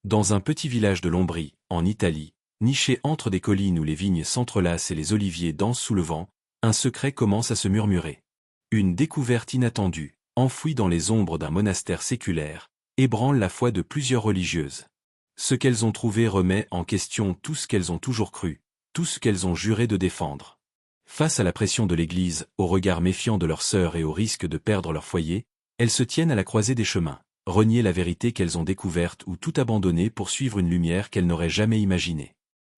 Dans un petit village de l'Ombrie, en Italie, niché entre des collines où les vignes s'entrelacent et les oliviers dansent sous le vent, un secret commence à se murmurer. Une découverte inattendue, enfouie dans les ombres d'un monastère séculaire, ébranle la foi de plusieurs religieuses. Ce qu'elles ont trouvé remet en question tout ce qu'elles ont toujours cru, tout ce qu'elles ont juré de défendre. Face à la pression de l'Église, au regard méfiant de leurs sœurs et au risque de perdre leur foyer, elles se tiennent à la croisée des chemins, renier la vérité qu'elles ont découverte ou tout abandonner pour suivre une lumière qu'elles n'auraient jamais imaginée.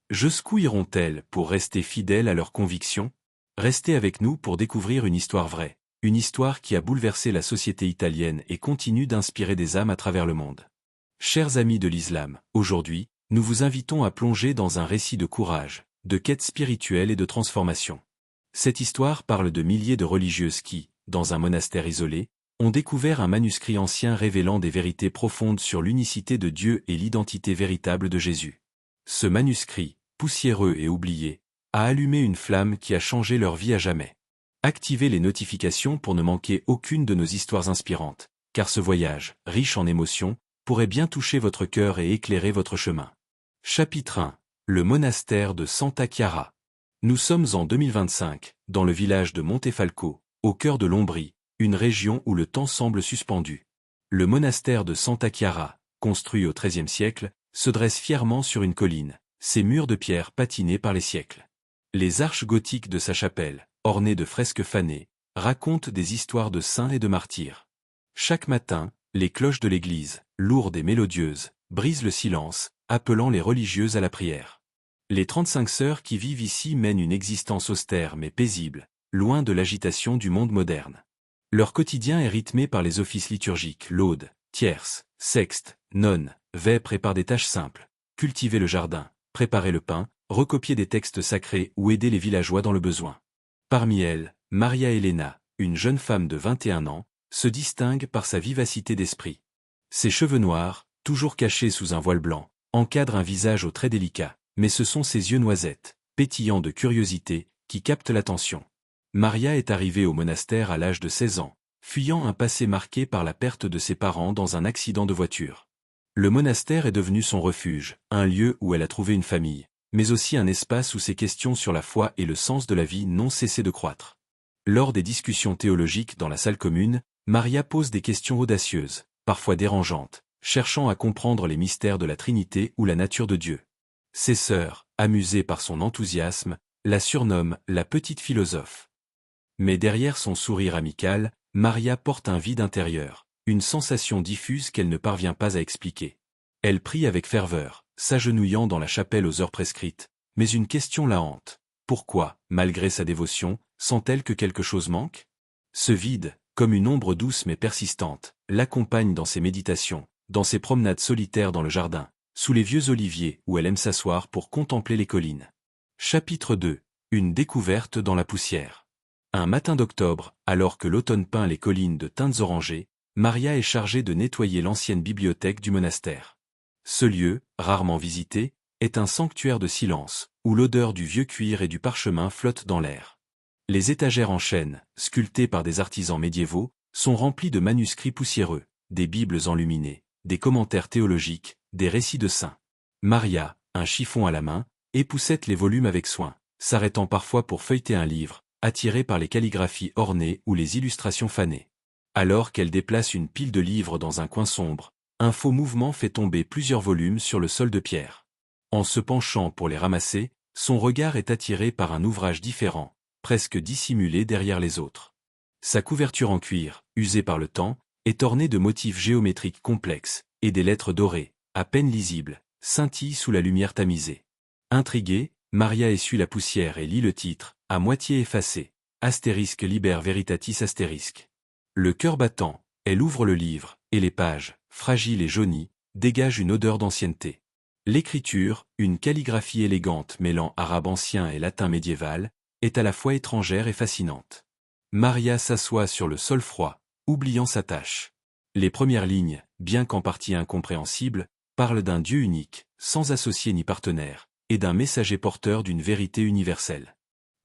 Jusqu'où iront-elles pour rester fidèles à leurs convictions? Restez avec nous pour découvrir une histoire vraie, une histoire qui a bouleversé la société italienne et continue d'inspirer des âmes à travers le monde. Chers amis de l'islam, aujourd'hui, nous vous invitons à plonger dans un récit de courage, de quête spirituelle et de transformation. Cette histoire parle de milliers de religieuses qui, dans un monastère isolé, ont découvert un manuscrit ancien révélant des vérités profondes sur l'unicité de Dieu et l'identité véritable de Jésus. Ce manuscrit, poussiéreux et oublié, a allumé une flamme qui a changé leur vie à jamais. Activez les notifications pour ne manquer aucune de nos histoires inspirantes, car ce voyage, riche en émotions, pourrait bien toucher votre cœur et éclairer votre chemin. Chapitre 1. Le monastère de Santa Chiara. Nous sommes en 2025, dans le village de Montefalco, au cœur de l'Ombrie, une région où le temps semble suspendu. Le monastère de Santa Chiara, construit au XIIIe siècle, se dresse fièrement sur une colline, ses murs de pierre patinés par les siècles. Les arches gothiques de sa chapelle, ornées de fresques fanées, racontent des histoires de saints et de martyrs. Chaque matin, les cloches de l'église, lourdes et mélodieuses, brisent le silence, appelant les religieuses à la prière. Les 35 sœurs qui vivent ici mènent une existence austère mais paisible, loin de l'agitation du monde moderne. Leur quotidien est rythmé par les offices liturgiques, laudes, tierces, sextes, nonnes, vêpres et par des tâches simples, cultiver le jardin, préparer le pain, recopier des textes sacrés ou aider les villageois dans le besoin. Parmi elles, Maria Elena, une jeune femme de 21 ans, se distingue par sa vivacité d'esprit. Ses cheveux noirs, toujours cachés sous un voile blanc, encadrent un visage aux traits délicats, mais ce sont ses yeux noisettes, pétillants de curiosité, qui captent l'attention. Maria est arrivée au monastère à l'âge de 16 ans, fuyant un passé marqué par la perte de ses parents dans un accident de voiture. Le monastère est devenu son refuge, un lieu où elle a trouvé une famille, mais aussi un espace où ses questions sur la foi et le sens de la vie n'ont cessé de croître. Lors des discussions théologiques dans la salle commune, Maria pose des questions audacieuses, parfois dérangeantes, cherchant à comprendre les mystères de la Trinité ou la nature de Dieu. Ses sœurs, amusées par son enthousiasme, la surnomment la petite philosophe. Mais derrière son sourire amical, Maria porte un vide intérieur, une sensation diffuse qu'elle ne parvient pas à expliquer. Elle prie avec ferveur, s'agenouillant dans la chapelle aux heures prescrites, mais une question la hante. Pourquoi, malgré sa dévotion, sent-elle que quelque chose manque? Ce vide, comme une ombre douce mais persistante, l'accompagne dans ses méditations, dans ses promenades solitaires dans le jardin, sous les vieux oliviers où elle aime s'asseoir pour contempler les collines. Chapitre 2. Une découverte dans la poussière. Un matin d'octobre, alors que l'automne peint les collines de teintes orangées, Maria est chargée de nettoyer l'ancienne bibliothèque du monastère. Ce lieu, rarement visité, est un sanctuaire de silence, où l'odeur du vieux cuir et du parchemin flotte dans l'air. Les étagères en chêne, sculptées par des artisans médiévaux, sont remplies de manuscrits poussiéreux, des bibles enluminées, des commentaires théologiques, des récits de saints. Maria, un chiffon à la main, époussette les volumes avec soin, s'arrêtant parfois pour feuilleter un livre, attirée par les calligraphies ornées ou les illustrations fanées. Alors qu'elle déplace une pile de livres dans un coin sombre, un faux mouvement fait tomber plusieurs volumes sur le sol de pierre. En se penchant pour les ramasser, son regard est attiré par un ouvrage différent, presque dissimulé derrière les autres. Sa couverture en cuir, usée par le temps, est ornée de motifs géométriques complexes, et des lettres dorées, à peine lisibles, scintillent sous la lumière tamisée. Intriguée, Maria essuie la poussière et lit le titre, à moitié effacé, Astérisque Liber Veritatis Astérisque. Le cœur battant, elle ouvre le livre, et les pages, fragiles et jaunies, dégagent une odeur d'ancienneté. L'écriture, une calligraphie élégante mêlant arabe ancien et latin médiéval, est à la fois étrangère et fascinante. Maria s'assoit sur le sol froid, oubliant sa tâche. Les premières lignes, bien qu'en partie incompréhensibles, parlent d'un Dieu unique, sans associé ni partenaire, et d'un messager porteur d'une vérité universelle.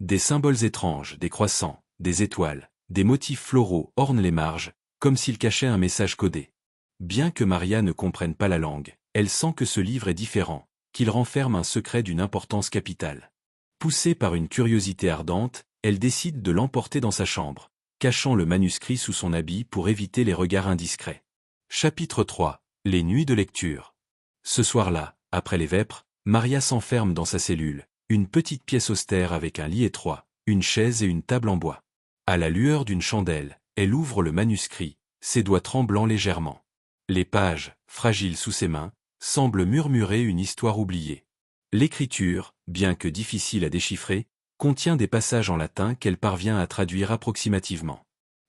Des symboles étranges, des croissants, des étoiles, des motifs floraux ornent les marges, comme s'ils cachaient un message codé. Bien que Maria ne comprenne pas la langue, Elle sent que ce livre est différent, qu'il renferme un secret d'une importance capitale. Poussée par une curiosité ardente, elle décide de l'emporter dans sa chambre, cachant le manuscrit sous son habit pour éviter les regards indiscrets. Chapitre 3. Les nuits de lecture. Ce soir-là, après les vêpres, Maria s'enferme dans sa cellule, une petite pièce austère avec un lit étroit, une chaise et une table en bois. À la lueur d'une chandelle, elle ouvre le manuscrit, ses doigts tremblant légèrement. Les pages, fragiles sous ses mains, semblent murmurer une histoire oubliée. L'écriture, bien que difficile à déchiffrer, contient des passages en latin qu'elle parvient à traduire approximativement.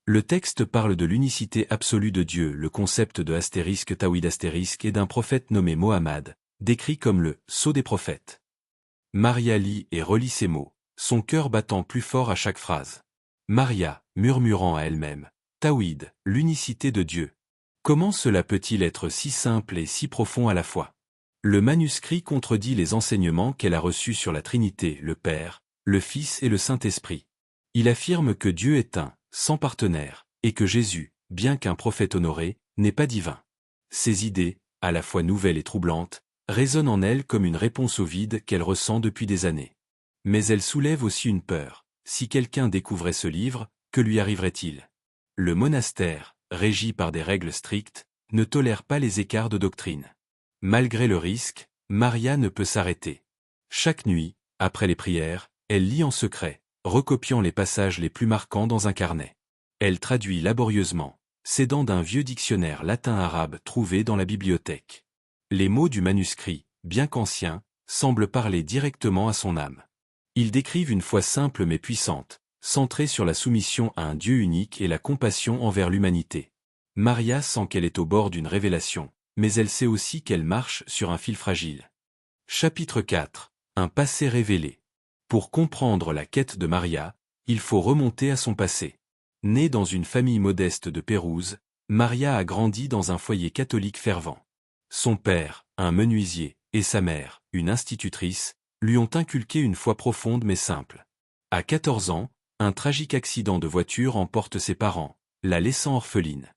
Le texte parle de l'unicité absolue de Dieu, le concept de astérisque Tawhid astérisque et d'un prophète nommé Mohammed, décrit comme le « sceau des prophètes ». Maria lit et relit ces mots, son cœur battant plus fort à chaque phrase. Maria, murmurant à elle-même, « Tawhid, l'unicité de Dieu. Comment cela peut-il être si simple et si profond à la fois ?» Le manuscrit contredit les enseignements qu'elle a reçus sur la Trinité, le Père, le Fils et le Saint-Esprit. Il affirme que Dieu est un, sans partenaire, et que Jésus, bien qu'un prophète honoré, n'est pas divin. Ces idées, à la fois nouvelles et troublantes, résonnent en elle comme une réponse au vide qu'elle ressent depuis des années. Mais elles soulèvent aussi une peur. Si quelqu'un découvrait ce livre, que lui arriverait-il? Le monastère, régi par des règles strictes, ne tolère pas les écarts de doctrine. Malgré le risque, Maria ne peut s'arrêter. Chaque nuit, après les prières, elle lit en secret, recopiant les passages les plus marquants dans un carnet. Elle traduit laborieusement, s'aidant d'un vieux dictionnaire latin-arabe trouvé dans la bibliothèque. Les mots du manuscrit, bien qu'anciens, semblent parler directement à son âme. Ils décrivent une foi simple mais puissante, centrée sur la soumission à un Dieu unique et la compassion envers l'humanité. Maria sent qu'elle est au bord d'une révélation, mais elle sait aussi qu'elle marche sur un fil fragile. Chapitre 4. Un passé révélé. Pour comprendre la quête de Maria, il faut remonter à son passé. Née dans une famille modeste de Pérouse, Maria a grandi dans un foyer catholique fervent. Son père, un menuisier, et sa mère, une institutrice, lui ont inculqué une foi profonde mais simple. À 14 ans, un tragique accident de voiture emporte ses parents, la laissant orpheline.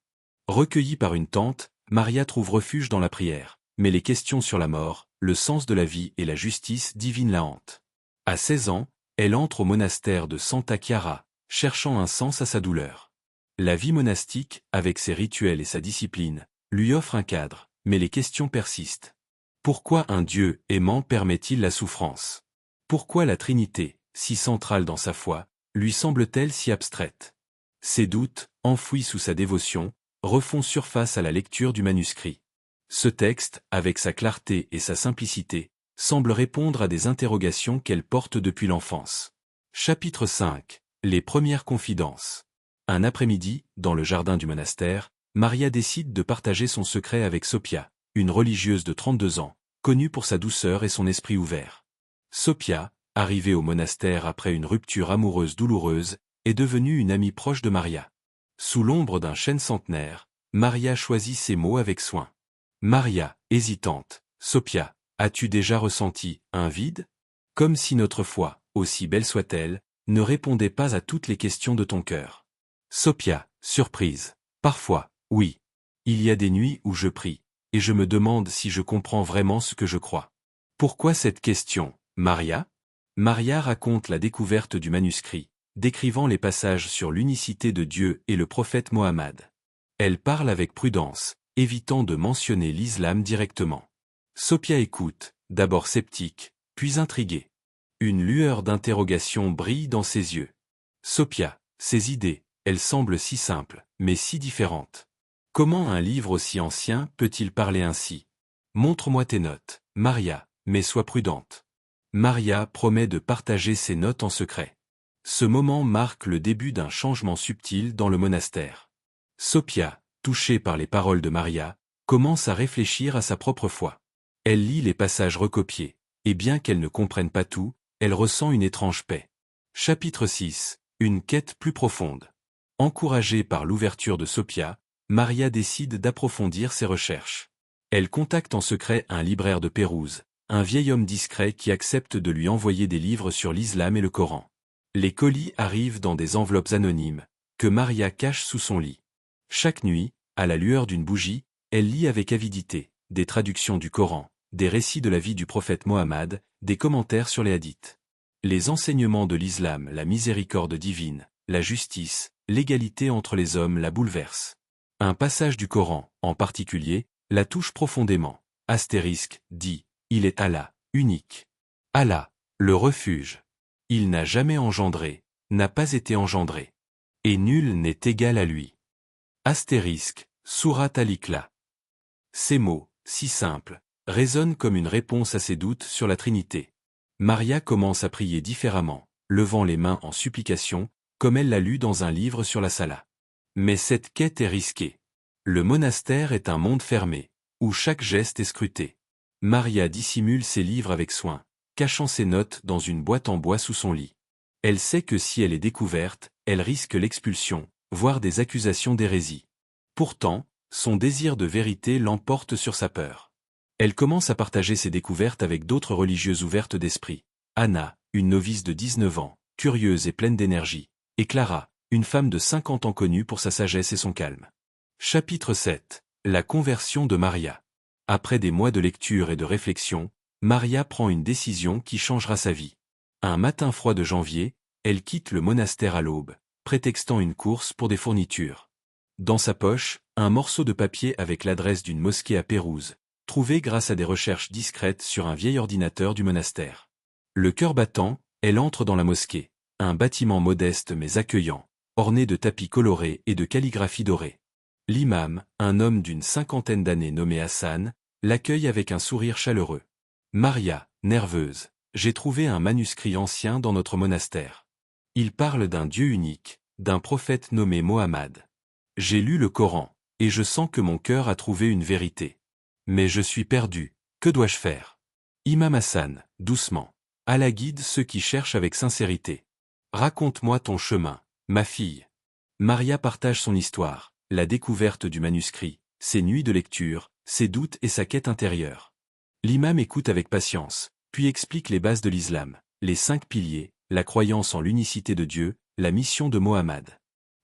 Recueillie par une tante, Maria trouve refuge dans la prière, mais les questions sur la mort, le sens de la vie et la justice divine la hantent. À 16 ans, elle entre au monastère de Santa Chiara, cherchant un sens à sa douleur. La vie monastique, avec ses rituels et sa discipline, lui offre un cadre, mais les questions persistent. Pourquoi un Dieu aimant permet-il la souffrance? Pourquoi la Trinité, si centrale dans sa foi, lui semble-t-elle si abstraite? Ses doutes, enfouis sous sa dévotion, refont surface à la lecture du manuscrit. Ce texte, avec sa clarté et sa simplicité, semble répondre à des interrogations qu'elle porte depuis l'enfance. Chapitre 5. Les premières confidences. Un après-midi, dans le jardin du monastère, Maria décide de partager son secret avec Sophia, une religieuse de 32 ans, connue pour sa douceur et son esprit ouvert. Sophia, arrivée au monastère après une rupture amoureuse douloureuse, est devenue une amie proche de Maria. Sous l'ombre d'un chêne centenaire, Maria choisit ses mots avec soin. Maria, hésitante, Sophia, as-tu déjà ressenti un vide? Comme si notre foi, aussi belle soit-elle, ne répondait pas à toutes les questions de ton cœur. Sophia, surprise. Parfois, oui. Il y a des nuits où je prie, et je me demande si je comprends vraiment ce que je crois. Pourquoi cette question, Maria? Maria raconte la découverte du manuscrit, décrivant les passages sur l'unicité de Dieu et le prophète Mohammed. Elle parle avec prudence, évitant de mentionner l'islam directement. Sophia écoute, d'abord sceptique, puis intriguée. Une lueur d'interrogation brille dans ses yeux. Sophia, ses idées, elles semblent si simples, mais si différentes. Comment un livre aussi ancien peut-il parler ainsi? Montre-moi tes notes, Maria, mais sois prudente. Maria promet de partager ses notes en secret. Ce moment marque le début d'un changement subtil dans le monastère. Sophia, touchée par les paroles de Maria, commence à réfléchir à sa propre foi. Elle lit les passages recopiés, et bien qu'elle ne comprenne pas tout, elle ressent une étrange paix. Chapitre 6. Une quête plus profonde. Encouragée par l'ouverture de Sophia, Maria décide d'approfondir ses recherches. Elle contacte en secret un libraire de Pérouse, un vieil homme discret qui accepte de lui envoyer des livres sur l'islam et le Coran. Les colis arrivent dans des enveloppes anonymes, que Maria cache sous son lit. Chaque nuit, à la lueur d'une bougie, elle lit avec avidité, des traductions du Coran, des récits de la vie du prophète Mohammed, des commentaires sur les hadiths. Les enseignements de l'islam, la miséricorde divine, la justice, l'égalité entre les hommes la bouleversent. Un passage du Coran, en particulier, la touche profondément. Dit, il est Allah, unique. Allah, le refuge. Il n'a jamais engendré, n'a pas été engendré. Et nul n'est égal à lui. Surat Al-Ikhlas. Ces mots, si simples, résonnent comme une réponse à ses doutes sur la Trinité. Maria commence à prier différemment, levant les mains en supplication, comme elle l'a lu dans un livre sur la Salah. Mais cette quête est risquée. Le monastère est un monde fermé, où chaque geste est scruté. Maria dissimule ses livres avec soin, cachant ses notes dans une boîte en bois sous son lit. Elle sait que si elle est découverte, elle risque l'expulsion, voire des accusations d'hérésie. Pourtant, son désir de vérité l'emporte sur sa peur. Elle commence à partager ses découvertes avec d'autres religieuses ouvertes d'esprit. Anna, une novice de 19 ans, curieuse et pleine d'énergie, et Clara, une femme de 50 ans connue pour sa sagesse et son calme. Chapitre 7. La conversion de Maria. Après des mois de lecture et de réflexion, Maria prend une décision qui changera sa vie. Un matin froid de janvier, elle quitte le monastère à l'aube, prétextant une course pour des fournitures. Dans sa poche, un morceau de papier avec l'adresse d'une mosquée à Pérouse, trouvé grâce à des recherches discrètes sur un vieil ordinateur du monastère. Le cœur battant, elle entre dans la mosquée, un bâtiment modeste mais accueillant, orné de tapis colorés et de calligraphie dorée. L'imam, un homme d'une 50aine d'années nommé Hassan, l'accueille avec un sourire chaleureux. Maria, nerveuse, j'ai trouvé un manuscrit ancien dans notre monastère. Il parle d'un Dieu unique, d'un prophète nommé Mohammed. J'ai lu le Coran, et je sens que mon cœur a trouvé une vérité. Mais je suis perdu, que dois-je faire? Imam Hassan, doucement. Allah guide ceux qui cherchent avec sincérité. Raconte-moi ton chemin, ma fille. Maria partage son histoire, la découverte du manuscrit, ses nuits de lecture, ses doutes et sa quête intérieure. L'imam écoute avec patience, puis explique les bases de l'islam, les 5 piliers, la croyance en l'unicité de Dieu, la mission de Mohammed.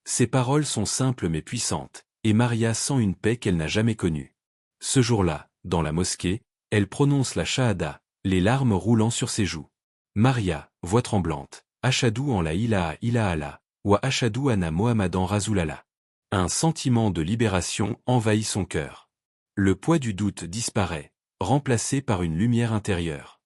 Ses paroles sont simples mais puissantes, et Maria sent une paix qu'elle n'a jamais connue. Ce jour-là, dans la mosquée, elle prononce la shahada, les larmes roulant sur ses joues. Maria, voix tremblante, Ashhadu en la ilaha illallah, wa ashhadu anna Mohammadan Rasulallah. Un sentiment de libération envahit son cœur. Le poids du doute disparaît, remplacé par une lumière intérieure.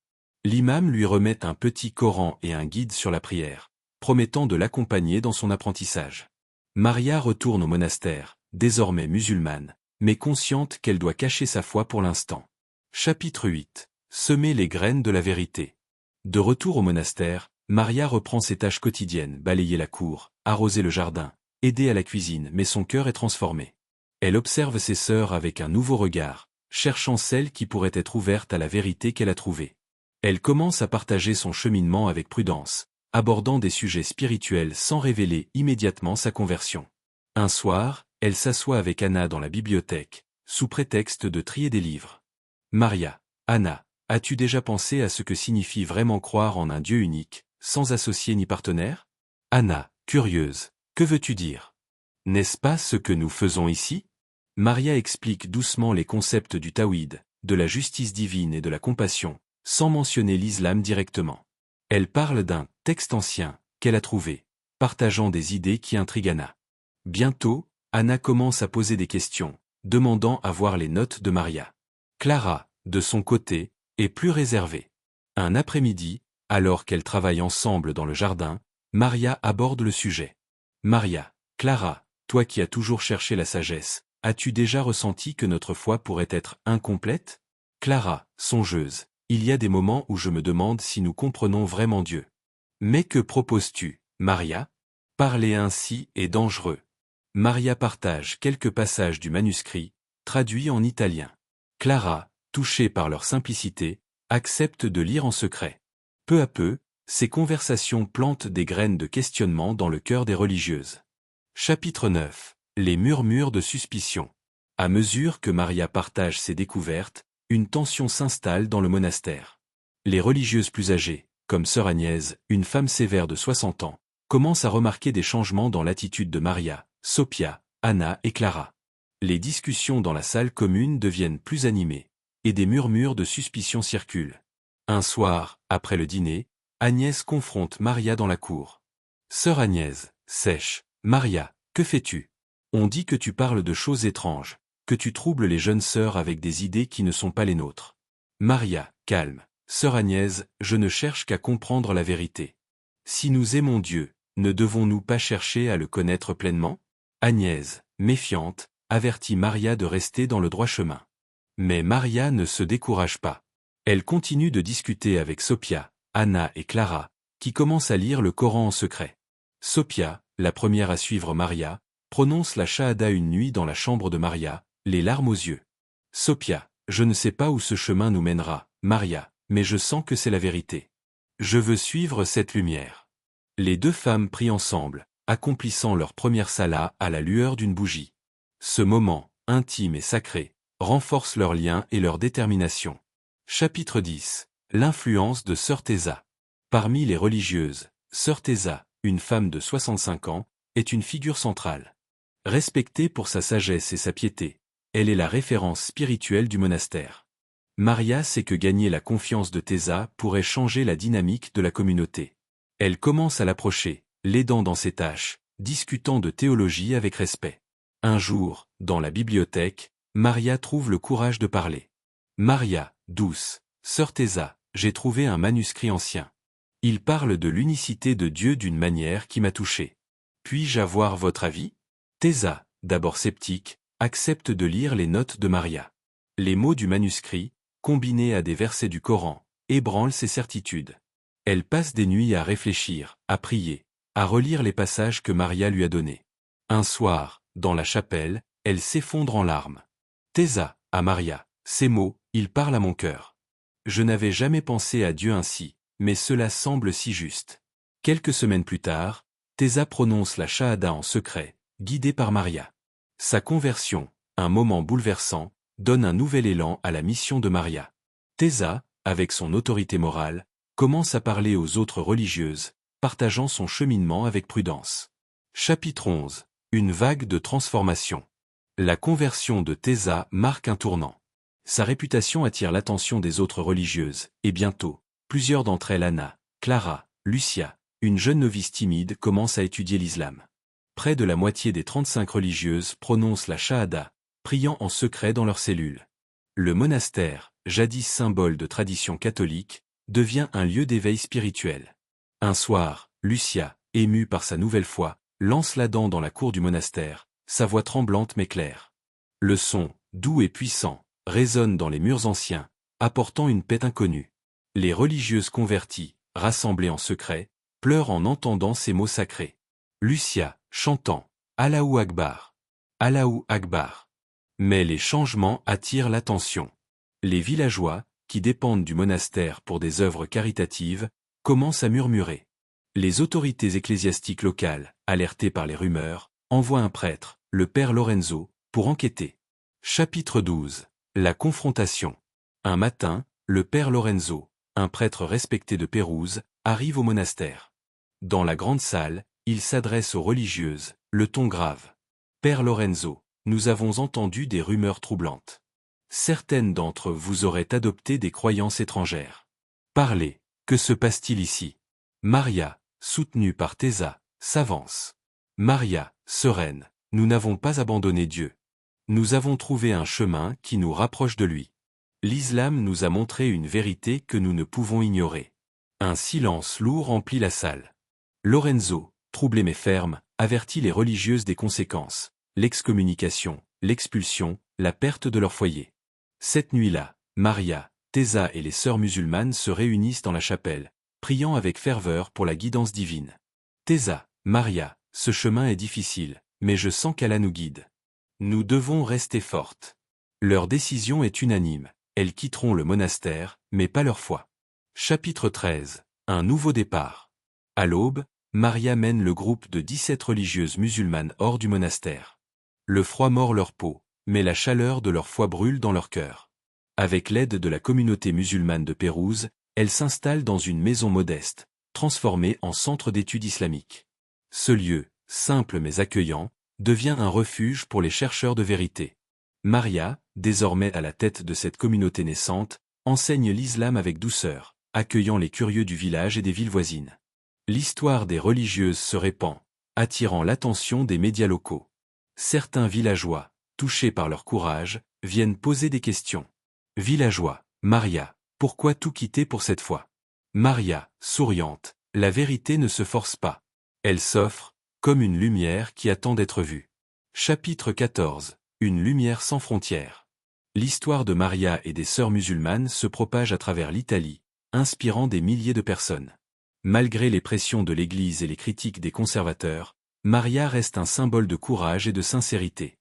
L'imam lui remet un petit Coran et un guide sur la prière, promettant de l'accompagner dans son apprentissage. Maria retourne au monastère, désormais musulmane, mais consciente qu'elle doit cacher sa foi pour l'instant. Chapitre 8. Semer les graines de la vérité. De retour au monastère, Maria reprend ses tâches quotidiennes, balayer la cour, arroser le jardin, aider à la cuisine, mais son cœur est transformé. Elle observe ses sœurs avec un nouveau regard, cherchant celle qui pourrait être ouverte à la vérité qu'elle a trouvée. Elle commence à partager son cheminement avec prudence, abordant des sujets spirituels sans révéler immédiatement sa conversion. Un soir, elle s'assoit avec Anna dans la bibliothèque, sous prétexte de trier des livres. Maria, Anna, as-tu déjà pensé à ce que signifie vraiment croire en un Dieu unique, sans associé ni partenaire? Anna, curieuse, que veux-tu dire? N'est-ce pas ce que nous faisons ici? Maria explique doucement les concepts du tawhid, de la justice divine et de la compassion, sans mentionner l'islam directement. Elle parle d'un texte ancien qu'elle a trouvé, partageant des idées qui intriguent Anna. Bientôt, Anna commence à poser des questions, demandant à voir les notes de Maria. Clara, de son côté, est plus réservée. Un après-midi, alors qu'elles travaillent ensemble dans le jardin, Maria aborde le sujet. Maria, Clara, toi qui as toujours cherché la sagesse, as-tu déjà ressenti que notre foi pourrait être incomplète? Clara, songeuse, il y a des moments où je me demande si nous comprenons vraiment Dieu. Mais que proposes-tu, Maria? Parler ainsi est dangereux. Maria partage quelques passages du manuscrit, traduits en italien. Clara, touchée par leur simplicité, accepte de lire en secret. Peu à peu, ces conversations plantent des graines de questionnement dans le cœur des religieuses. Chapitre 9. Les murmures de suspicion. À mesure que Maria partage ses découvertes, une tension s'installe dans le monastère. Les religieuses plus âgées, comme sœur Agnès, une femme sévère de 60 ans, commencent à remarquer des changements dans l'attitude de Maria, Sophia, Anna et Clara. Les discussions dans la salle commune deviennent plus animées, et des murmures de suspicion circulent. Un soir, après le dîner, Agnès confronte Maria dans la cour. « Sœur Agnès, sèche, Maria, que fais-tu? On dit que tu parles de choses étranges, que tu troubles les jeunes sœurs avec des idées qui ne sont pas les nôtres. » Maria, calme. « Sœur Agnès, je ne cherche qu'à comprendre la vérité. Si nous aimons Dieu, ne devons-nous pas chercher à le connaître pleinement? » Agnès, méfiante, avertit Maria de rester dans le droit chemin. Mais Maria ne se décourage pas. Elle continue de discuter avec Sophia, Anna et Clara, qui commencent à lire le Coran en secret. Sophia, la première à suivre Maria, prononce la shahada une nuit dans la chambre de Maria, les larmes aux yeux. Sophia, je ne sais pas où ce chemin nous mènera, Maria, mais je sens que c'est la vérité. Je veux suivre cette lumière. Les deux femmes prient ensemble, accomplissant leur première salat à la lueur d'une bougie. Ce moment, intime et sacré, renforce leur lien et leur détermination. Chapitre 10. L'influence de Sœur Thésa. Parmi les religieuses, Sœur Thésa, une femme de 65 ans, est une figure centrale. Respectée pour sa sagesse et sa piété, elle est la référence spirituelle du monastère. Maria sait que gagner la confiance de Thésa pourrait changer la dynamique de la communauté. Elle commence à l'approcher, l'aidant dans ses tâches, discutant de théologie avec respect. Un jour, dans la bibliothèque, Maria trouve le courage de parler. « Maria, douce, Sœur Thésa, j'ai trouvé un manuscrit ancien. Il parle de l'unicité de Dieu d'une manière qui m'a touché. Puis-je avoir votre avis ?» Thésa, d'abord sceptique, accepte de lire les notes de Maria. Les mots du manuscrit, combinés à des versets du Coran, ébranlent ses certitudes. Elle passe des nuits à réfléchir, à prier, à relire les passages que Maria lui a donnés. Un soir, dans la chapelle, elle s'effondre en larmes. « Thésa, à Maria, ces mots, ils parlent à mon cœur. Je n'avais jamais pensé à Dieu ainsi, mais cela semble si juste. » Quelques semaines plus tard, Thésa prononce la shahada en secret, guidée par Maria. Sa conversion, un moment bouleversant, donne un nouvel élan à la mission de Maria. Thésa, avec son autorité morale, commence à parler aux autres religieuses, partageant son cheminement avec prudence. Chapitre 11. Une vague de transformation. La conversion de Thésa marque un tournant. Sa réputation attire l'attention des autres religieuses, et bientôt, plusieurs d'entre elles Anna, Clara, Lucia, une jeune novice timide commencent à étudier l'islam. Près de la moitié des 35 religieuses prononcent la shahada, priant en secret dans leurs cellules. Le monastère, jadis symbole de tradition catholique, devient un lieu d'éveil spirituel. Un soir, Lucia, émue par sa nouvelle foi, lance la dent dans la cour du monastère, sa voix tremblante mais claire. Le son, doux et puissant, résonne dans les murs anciens, apportant une paix inconnue. Les religieuses converties, rassemblées en secret, pleurent en entendant ces mots sacrés. Lucia, chantant « Allahu Akbar »« Allahu Akbar ». Mais les changements attirent l'attention. Les villageois, qui dépendent du monastère pour des œuvres caritatives, commencent à murmurer. Les autorités ecclésiastiques locales, alertées par les rumeurs, envoient un prêtre, le père Lorenzo, pour enquêter. Chapitre 12. La confrontation. Un matin, le père Lorenzo, un prêtre respecté de Pérouse, arrive au monastère. Dans la grande salle, il s'adresse aux religieuses, le ton grave. « Père Lorenzo, nous avons entendu des rumeurs troublantes. Certaines d'entre vous auraient adopté des croyances étrangères. Parlez, que se passe-t-il ici ?» Maria, soutenue par Thésa, s'avance. Maria, sereine, nous n'avons pas abandonné Dieu. Nous avons trouvé un chemin qui nous rapproche de lui. L'islam nous a montré une vérité que nous ne pouvons ignorer. Un silence lourd remplit la salle. Lorenzo, troublé mais ferme, avertit les religieuses des conséquences, l'excommunication, l'expulsion, la perte de leur foyer. Cette nuit-là, Maria, Thésa et les sœurs musulmanes se réunissent dans la chapelle, priant avec ferveur pour la guidance divine. Thésa, Maria, ce chemin est difficile, mais je sens qu'Allah nous guide. Nous devons rester fortes. Leur décision est unanime, elles quitteront le monastère, mais pas leur foi. Chapitre 13. Un nouveau départ. À l'aube, Maria mène le groupe de 17 religieuses musulmanes hors du monastère. Le froid mord leur peau, mais la chaleur de leur foi brûle dans leur cœur. Avec l'aide de la communauté musulmane de Pérouse, elles s'installent dans une maison modeste, transformée en centre d'études islamiques. Ce lieu, simple mais accueillant, devient un refuge pour les chercheurs de vérité. Maria, désormais à la tête de cette communauté naissante, enseigne l'islam avec douceur, accueillant les curieux du village et des villes voisines. L'histoire des religieuses se répand, attirant l'attention des médias locaux. Certains villageois, touchés par leur courage, viennent poser des questions. Villageois, Maria, pourquoi tout quitter pour cette fois? Maria, souriante, la vérité ne se force pas. Elle s'offre, comme une lumière qui attend d'être vue. Chapitre 14. Une lumière sans frontières. L'histoire de Maria et des sœurs musulmanes se propage à travers l'Italie, inspirant des milliers de personnes. Malgré les pressions de l'Église et les critiques des conservateurs, Maria reste un symbole de courage et de sincérité.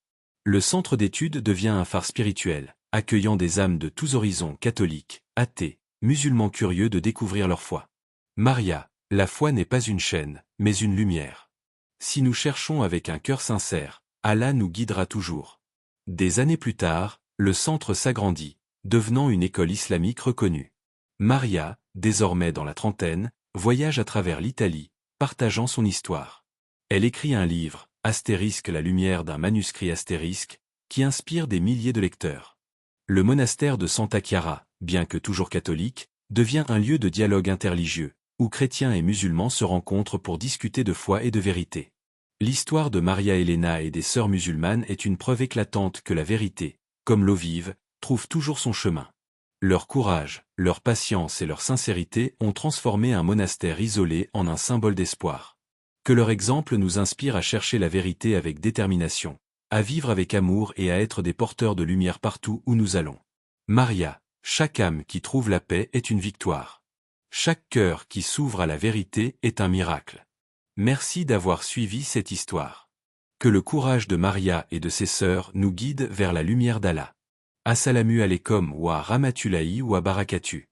Le centre d'études devient un phare spirituel, accueillant des âmes de tous horizons catholiques, athées, musulmans curieux de découvrir leur foi. Maria, la foi n'est pas une chaîne, mais une lumière. Si nous cherchons avec un cœur sincère, Allah nous guidera toujours. Des années plus tard, le centre s'agrandit, devenant une école islamique reconnue. Maria, désormais dans la trentaine, voyage à travers l'Italie, partageant son histoire. Elle écrit un livre, Astérisque la lumière d'un manuscrit astérisque, qui inspire des milliers de lecteurs. Le monastère de Santa Chiara, bien que toujours catholique, devient un lieu de dialogue interreligieux, où chrétiens et musulmans se rencontrent pour discuter de foi et de vérité. L'histoire de Maria Elena et des sœurs musulmanes est une preuve éclatante que la vérité, comme l'eau vive, trouve toujours son chemin. Leur courage, leur patience et leur sincérité ont transformé un monastère isolé en un symbole d'espoir. Que leur exemple nous inspire à chercher la vérité avec détermination, à vivre avec amour et à être des porteurs de lumière partout où nous allons. Maria, chaque âme qui trouve la paix est une victoire. Chaque cœur qui s'ouvre à la vérité est un miracle. Merci d'avoir suivi cette histoire. Que le courage de Maria et de ses sœurs nous guide vers la lumière d'Allah. Assalamu alaikum wa rahmatullahi wa barakatuh.